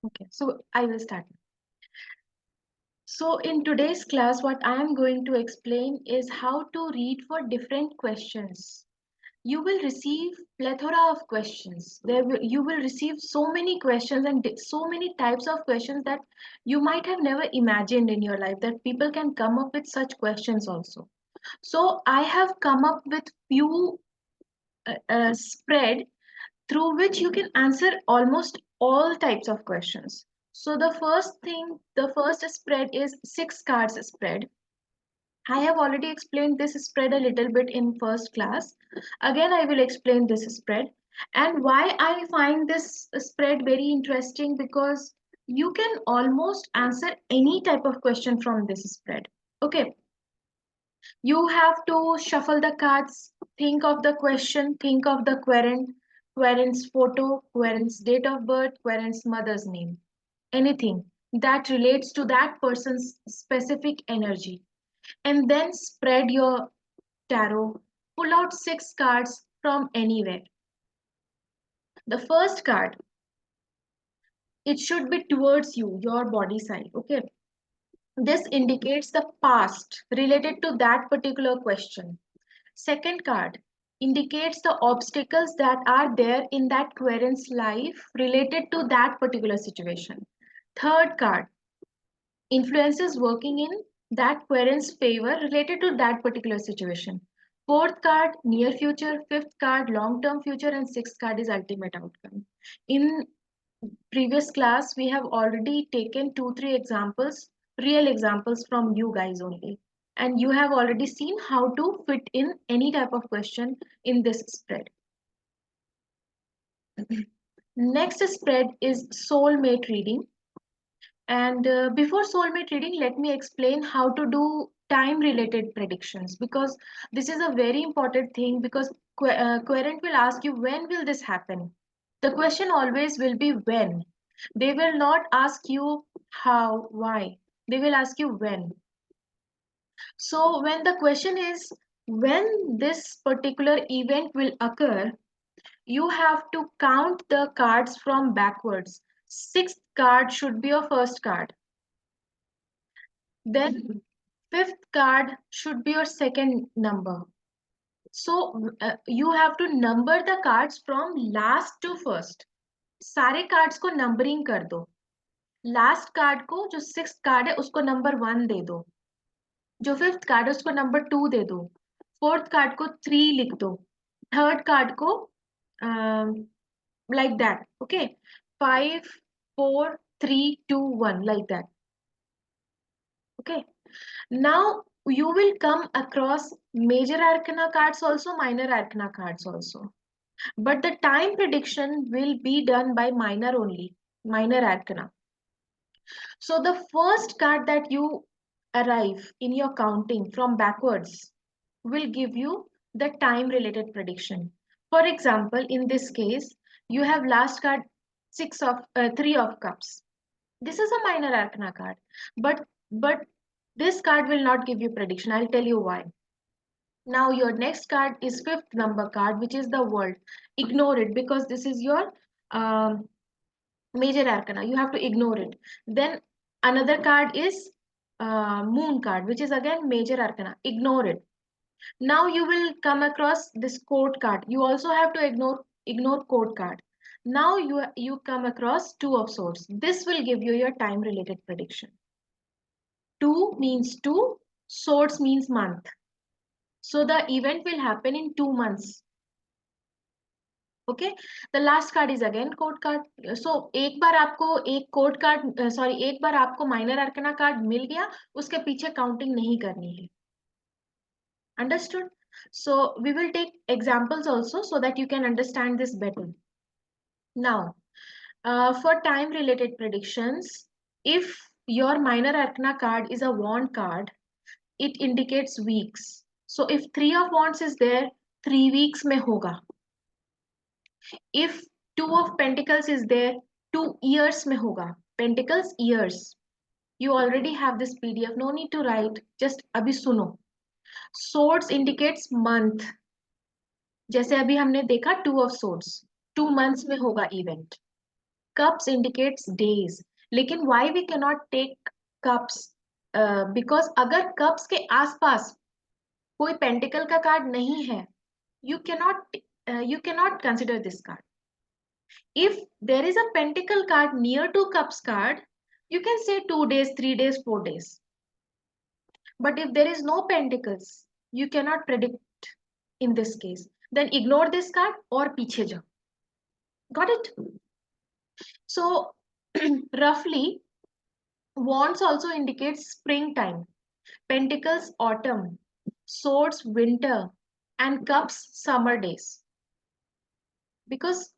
Okay, so I will start. So in today's class, what I am going to explain is how to read for different questions. You will receive plethora of questions. You will receive so many questions and so many types of questions that you might have never imagined in your life that people can come up with such questions also. So I have come up with few spread through which you can answer almost all types of questions. So the first spread is six cards spread. I have already explained this spread a little bit in first class. Again, I will explain this spread and why I find this spread very interesting because you can almost answer any type of question from this spread. Okay, you have to shuffle the cards, think of the question, think of the querent, querent's photo, querent's date of birth, querent's mother's name, anything that relates to that person's specific energy. And then spread your tarot, pull out six cards from anywhere. The first card, it should be towards you, your body side. Okay. This indicates the past related to that particular question. Second card indicates the obstacles that are there in that querent's life related to that particular situation. Third card, influences working in that querent's favor related to that particular situation. Fourth card, near future. Fifth card, long-term future. And sixth card is ultimate outcome. In previous class, we have already taken 2-3 examples, real examples from you guys only. And you have already seen how to fit in any type of question in this spread. Next spread is soulmate reading. And before soulmate reading, let me explain how to do time related predictions because this is a very important thing because querent will ask you when will this happen. The question always will be when. They will not ask you how, why. They will ask you when. So when the question is when this particular event will occur, you have to count the cards from backwards. Sixth card should be your first card. Then fifth card should be your second number. So you have to number the cards from last to first. सारे cards को numbering कर दो. Last card को जो six card है उसको number 1 दे दो. जो फिफ्थ कार्ड है उसको नंबर 2 दे दो. फोर्थ कार्ड को 3 लिख दो. थर्ड कार्ड को like that. Okay, 5 4 3 2 1 like that. Okay, now you will come across major arcana cards also, minor arcana cards also. But the time prediction will be done by minor only, minor arcana. So the first card that you arrive in your counting from backwards will give you the time related prediction. For example, in this case, you have last card 3 of cups. This is a minor arcana card, but this card will not give you prediction. I'll tell you why. Now your next card is fifth number card, which is the world. Ignore it because this is your um, major arcana. You have to ignore it. Then another card is moon card, which is again major arcana. Ignore it. Now you will come across this court card. You also have to ignore court card. Now you come across two of swords. This will give you your time related prediction. 2 means 2, swords means month. So the event will happen in 2 months. Okay, the last card is again court card. So एक बार आपको एक court card एक बार आपको minor arcana card मिल गया, उसके पीछे counting नहीं करनी है. Understood? So we will take examples also so that you can understand this better. Now, for time related predictions, if your minor arcana card is a wand card, it indicates weeks. So if 3 of wands is there, 3 weeks में होगा. If 2 of pentacles is there, 2 years में होगा. Pentacles, years. You already have this PDF, no need to write, just अभी सुनो. Swords indicates month. जैसे अभी हमने देखा 2 of swords, 2 months में होगा event. Cups indicates days. लेकिन why we cannot take cups? Because अगर cups के आसपास कोई pentacle का card नहीं है, you cannot consider this card. If there is a pentacle card near to cups card, you can say 2 days, 3 days, 4 days. But if there is no pentacles, you cannot predict in this case. Then ignore this card or पीछे जाओ. Got it? So roughly, wands also indicates springtime, pentacles autumn, swords winter, and cups summer days. Because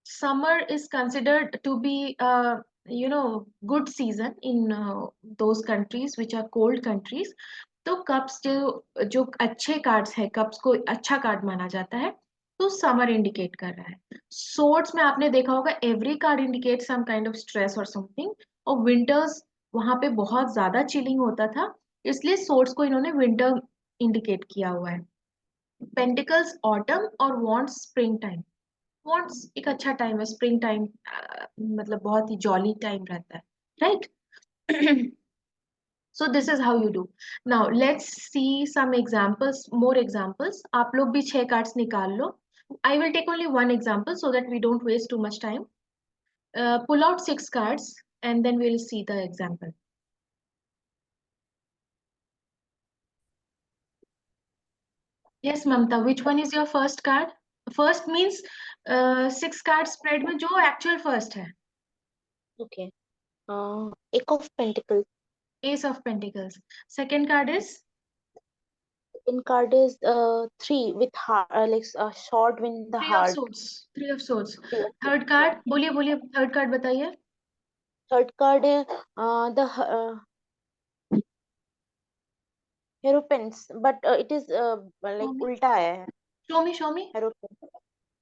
summer is considered to be good season in those countries which are cold countries. तो cups जो जो अच्छे cards है, cups को अच्छा card माना जाता है, तो समर इंडिकेट कर रहा है. सोर्ड्स में आपने देखा होगा every card indicate some kind of stress और समथिंग. और विंटर्स वहां पे बहुत ज्यादा चिलिंग होता था, इसलिए सोर्ड्स को इन्होंने विंटर इंडिकेट किया हुआ है. पेंटिकल्स ऑटम और वॉन्ट्स स्प्रिंग टाइम. वॉन्ट्स एक अच्छा टाइम है, स्प्रिंग टाइम मतलब बहुत ही जॉली टाइम रहता है, right? So this is how you do. Now let's see some examples, more examples. आप लोग भी 6 cards निकाल लो. I will take only one example so that we don't waste too much time. Pull out 6 cards and then we'll see the example. Yes, Mamta, which one is your first card? First means 6 card spread में जो actual first है. Okay. Eight of Pentacles. Ace of Pentacles. Second card is Second card is 3 with heart, like short with the Three of heart. Swords. Three of Swords. Three of Third Swords, card, yeah. बोलिए बोलिए third card बताइए. Third card is the Hierophants, but it is like ulta hai. Show me, show me. Hierophant.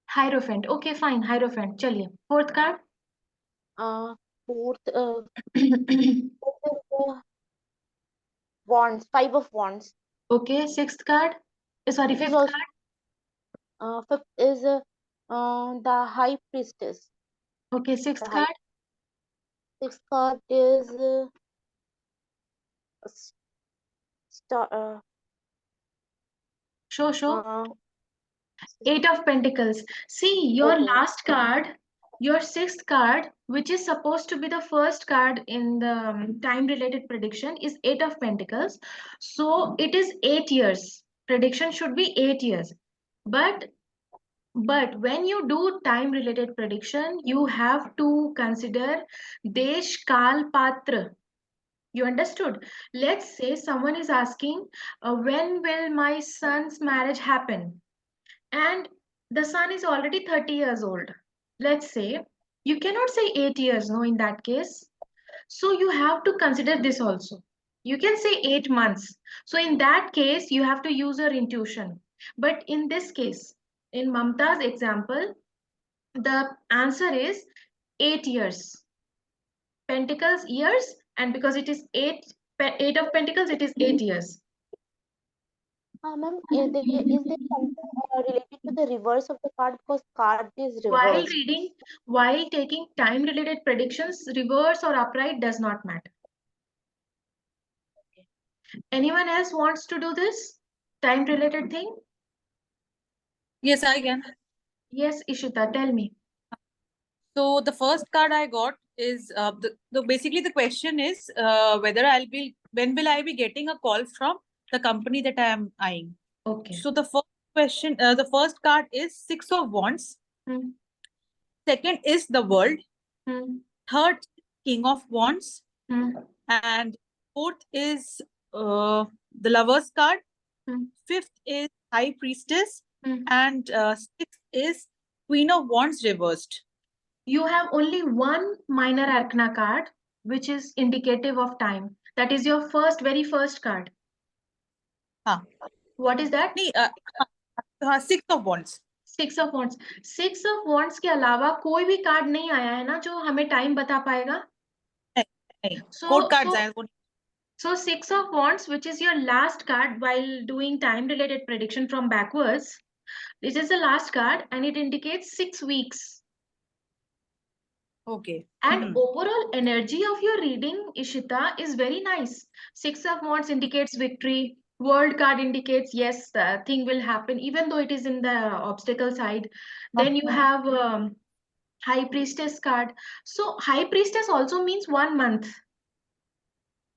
Hierophant. Okay, fine. Hierophant. चलिए. Fourth card. Fourth, fourth is Wands, 5 of Wands. Okay, sixth card. Sorry, It is fifth also card. fifth is the High Priestess. Okay, sixth card. Sixth card is star. Show. Eight of Pentacles. See, your last card, your sixth card, which is supposed to be the first card in the time-related prediction, is Eight of Pentacles. So it is 8 years. Prediction should be 8 years. But when you do time-related prediction, you have to consider Desh, Kal, Patra. You understood? Let's say someone is asking, when will my son's marriage happen? And the son is already 30 years old. Let's say you cannot say 8 years, no, in that case. So you have to consider this also. You can say 8 months. So in that case, you have to use your intuition. But in this case, in Mamta's example, the answer is 8 years. Pentacles years, and because it is 8 of Pentacles, it is 8 years. Ma'am, is there something related to the reverse of the card, because card is While reversed? reading, while taking time-related predictions, reverse or upright does not matter. Okay. Anyone else wants to do this time-related thing? Yes, I can. Yes, Ishita, tell me. So the first card I got is basically the question is when will I be getting a call from the company that I am eyeing? Okay. So the first question, the first card is Six of Wands. Second is the World. Third, King of Wands. And fourth is the Lover's card. Fifth is High Priestess. And sixth is Queen of Wands reversed. You have only one minor arcana card, which is indicative of time. That is your very first card. What is that? Six of Wands. Six of Wands. Six of Wands के अलावा कोई भी card नहीं आया है ना जो हमें टाइम बता पाएगा? नहीं. Code cards आए. So Six of Wands, which is your last card while doing time-related prediction from backwards, this is the last card and it indicates 6 weeks. Okay. And overall energy of your reading, Ishita, is very nice. Six of Wands indicates victory. World card indicates yes, the thing will happen, even though it is in the obstacle side. Then you have High Priestess card. So High Priestess also means 1 month.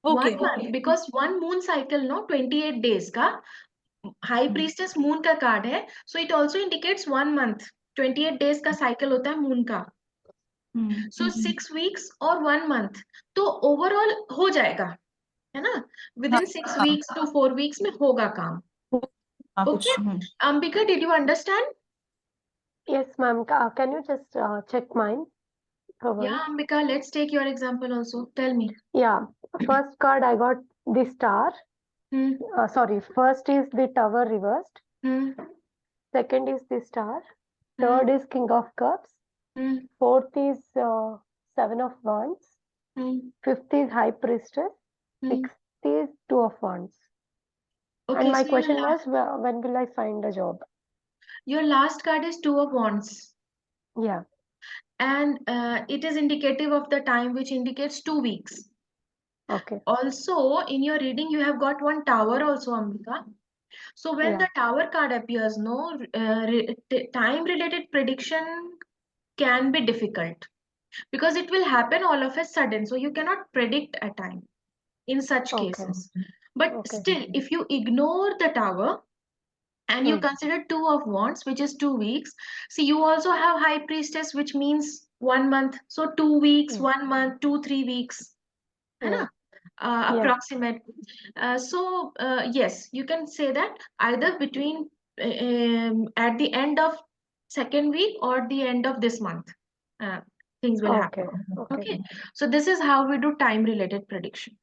Okay. 1 month, because one moon cycle, no, 28 days ka. High Priestess moon का card है, so it also indicates 1 month. 28 days का cycle होता है moon का. So 6 weeks or 1 month. तो overall हो जाएगा, है ना? Within 6 weeks to 4 weeks में होगा काम. Okay. Ambika, did you understand? Yes, ma'am. Can you just check mine for Yeah, once? Ambika, let's take your example also. Tell me. Yeah. First card I got the star. Sorry. First is the tower reversed. Second is the star. Third is King of Cups. Fourth is Seven of Wands. Fifth is High Priestess. Sixth is Two of Wands. Okay, And my so question was, when will I find a job? your last card is Two of Wands. Yeah. And it is indicative of the time, which indicates 2 weeks. Okay. Also, in your reading, you have got one tower also, Ambika. So when the tower card appears, no, time-related prediction can be difficult because it will happen all of a sudden. So you cannot predict a time in such cases. But still, if you ignore the tower and you consider Two of Wands, which is 2 weeks, see, you also have High Priestess, which means 1 month. So 2 weeks, 1 month, 2-3 weeks. Yeah. Approximate. So yes, you can say that either between at the end of second week or the end of this month, things will happen. Okay. So this is how we do time related prediction.